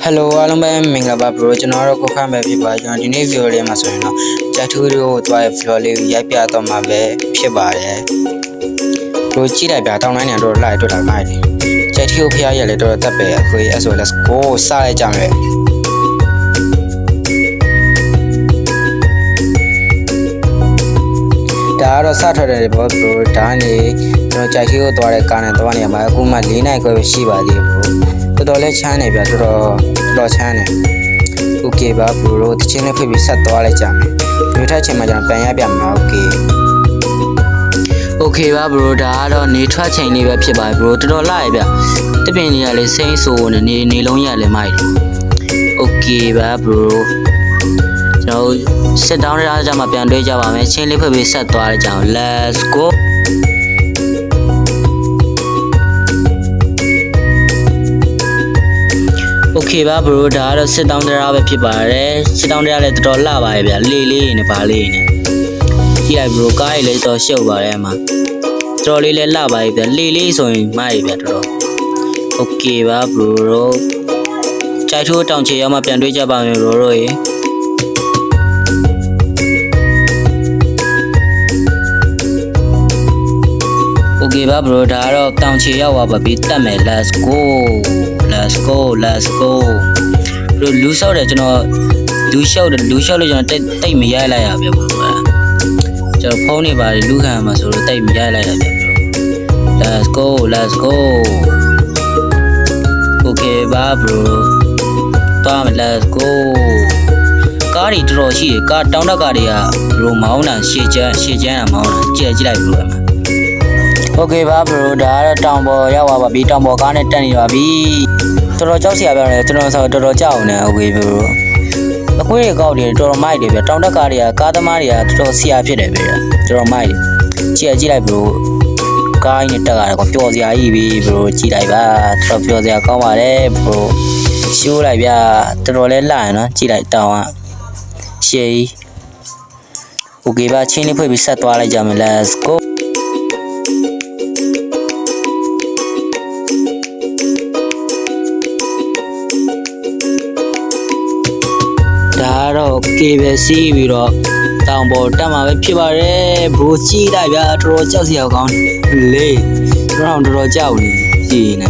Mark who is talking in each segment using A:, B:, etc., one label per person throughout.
A: Hello အားလုံးပဲမင်္ဂလာပါ bro ကျွန်တော်တို့ကိုခန့်ပဲဖြစ်ပါကျွန်တော်ဒီနေ့ video လေးမှာဆိုရင်တော့ဂျက်ထူးကိုတွားရဲ့ floor လေးကိုရိုက်ပြတော့မှာပဲဖြစ်ပါတယ် bro ကြည့်လိုက်ပြတောင်းတိုင်းနေတော့လိုက်တွေ့တာမိုက်တယ်ဂျက်ထူးဖျားရက်လည်းတော့တက်ပဲအခုအဲ့ဆို let's go စလိုက်ကြမယ်ဒါကတော့စထွက်တယ်ပေါ့ bro ဒါနေကျွန်တော်ဂျက်ထူးကိုတွားတဲ့ကားနဲ့တွားနေရမှာအခုမှ4နိုင်ခွဲပဲရှိပါသေးဘူးတော်တော်လေးချမ်းနေပြတော်တော်ချမ်းနေ okay ပါ bro တချင်းလေးဖိပြီးဆက်သွားလိုက်ကြမယ်ရွေးထချိန်မှာကျွန်တော်ပြန်ရပြမှာ okay ပါ bro ဒါကတော့နေထွက်ချိန်လေးပဲဖြစ်ပါတယ် bro တော်တော်လာရပြတပင်ကြီးကလည်းစိမ့်ဆိုးနေလုံးရလည်းမိုက်တယ် okay ပါ bro ကျွန်တော်စစ်တောင်းရကြမှာပြန်တွေးကြပါမယ်ချင်းလေးဖိပြီးဆက်သွားလိုက်ကြအောင် let's go okay ပါ bro ဒါကတော့စစ်တောင်းတရားပဲဖြစ်ပါတယ်စစ်တောင်းတရားလည်းတော်တော်လှပါရဲ့ဗျာလေးနဲ့ပါလေးနဲ့ကြည့်လိုက် bro ကားကြီးလည်းတော်ရှုပ်ပါတယ်အမတော်လေးလည်းလှပါရဲ့ဗျာလေးဆိုရင်မိုက်ရဲ့ဗျာတော် okay ပါ bro ကြိုက်ထိုးတောင်ချေရောက်မှပြန်တွေးကြပါမယ် bro တို့ရေ okay ပါ bro ဒါကတော့တောင်ချေရောက်ပါပြီတက်မယ် let's go bro လူဆောက်တယ်ကျွန်တော်လူလျှောက်လို့ကျွန်တော်တိတ်မရိုက်လိုက်ရဗျ bro ကျွန်တော်ဖုန်းနေပါတယ်လူခံမှာဆိုတော့တိတ်မရိုက်လိုက်ရဗျ bro let's go okay ပါ bro သွားမယ် let's go ကားတွေတော်တော်ရှိတယ်ကားတောင်းတကားတွေက bro မောင်းတာရှေ့ကျန်းတာမောင်းတာကြည့်လိုက် bro အမokay ပါ bro ဒါကတော့တောင်ပေါ်ရောက်ပါပြီတောင်ပေါ်ကားနဲ့တက်နေပါပြီတော်တော်ကြောက်စရာပြောတယ်ကျွန်တော်ဆိုတော်တော်ကြောက်နေ okay bro အခွေးကောက်တွေတော်တော်မိုက်တယ်ဗျတောင်တက်ကားတွေကကားသမားတွေကတော်တော်ဆရာဖြစ်တယ်ဗျတော်တော်မိုက်တယ်ကြည့်လိုက် bro ကားကြီးနဲ့တက်ရတယ်ကွာပျော်စရာကြီးပြီ bro ကြည့်လိုက်ပါတော်တော်ပျော်စရာကောင်းပါတယ် bro ရှိုးလိုက်ဗျတော်တော်လေးလှရနော်ကြည့်လိုက်တောင်ကရှေး okay ပါချင်းလေးဖွင့်ပြီးဆက်သွားလိုက်ကြမယ် let's goဒါတော့ cable စီးပြီးတော့တောင်ပေါ်တက်မှာပဲဖြစ်ပါတယ် bro ကြည့်လိုက်ဗျာတော်တော်ကြောက်စရာကောင်းလေးတော်တော်ကြောက်နေကြည့်နေ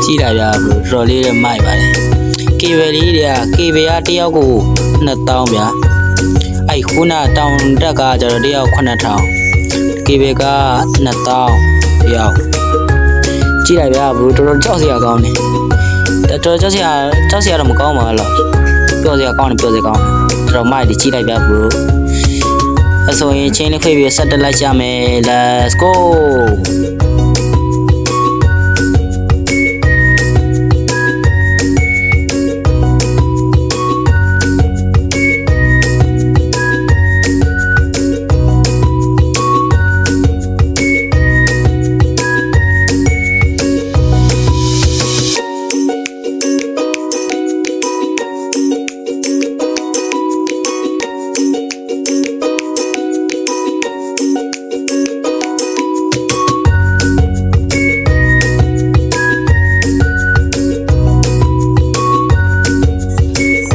A: ကြည့်လိုက်ဗျာ bro တော်တော်လေးလည်းမိုက်ပါတယ် cable လေးတွေက cable ကတယောက်ကို2000ဗျာအဲ့ခုနတောင်တက်ကကျတော့တယောက်9000 cable က2000တယောက်ကြည့်လိုက်ဗျာ bro တော်တော်ကြောက်စရာကောင်းတယ်တော်တော်ကြောက်စရာတော့မကောင်းပါလားပြောစရာကောင်းတယ်တော်တော်မိုက်တယ်ကြည့်လိုက်ပြ bro အဆိုရင်ချင်းလေးခွေပြီးဆက်တက်လိုက်ကြမယ် let's go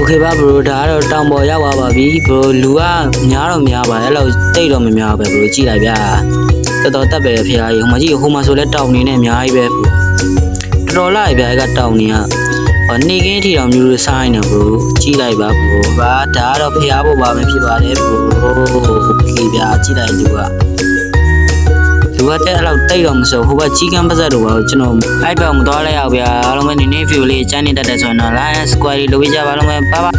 A: okay ပါ bro ဒါကတော့တောင်ပေါ်ရောက်ပါပြီ bro လူကများတော့များပါအဲ့လောက်တိတ်တော့မများပဲ bro ကြည့်လိုက်ဗျာတော်တော်တက်ပဲဖျားကြီးဟိုမှာကြည့်ဟိုမှာဆိုလဲတောင်နေနဲ့အများကြီးပဲ bro တော်လိုက်ဗျာအဲ့ကတောင်နေကနေကင်းထီတော်မျိုးလိုဆိုင်နေ bro ကြည့်လိုက်ပါ bro ဒါကတော့ဖျားဖို့ပါပဲဖြစ်ပါတယ် bro okay ဗျာကြည့်လိုက်လူကတဲ့အဲ့လောက်တိတ်တော့မစိုးဟိုဘက်ကြီးကန်းပါဇက်တို့ပါကျွန်တော်အဲ့ဘက်မသွားလိုက်ရအောင်ဗျာအားလုံးပဲနေ view လေးချမ်းနေတတ်တယ်ဆိုရင်တော့ like square လေးလုပ်ပေးကြပါလုံးပဲပါ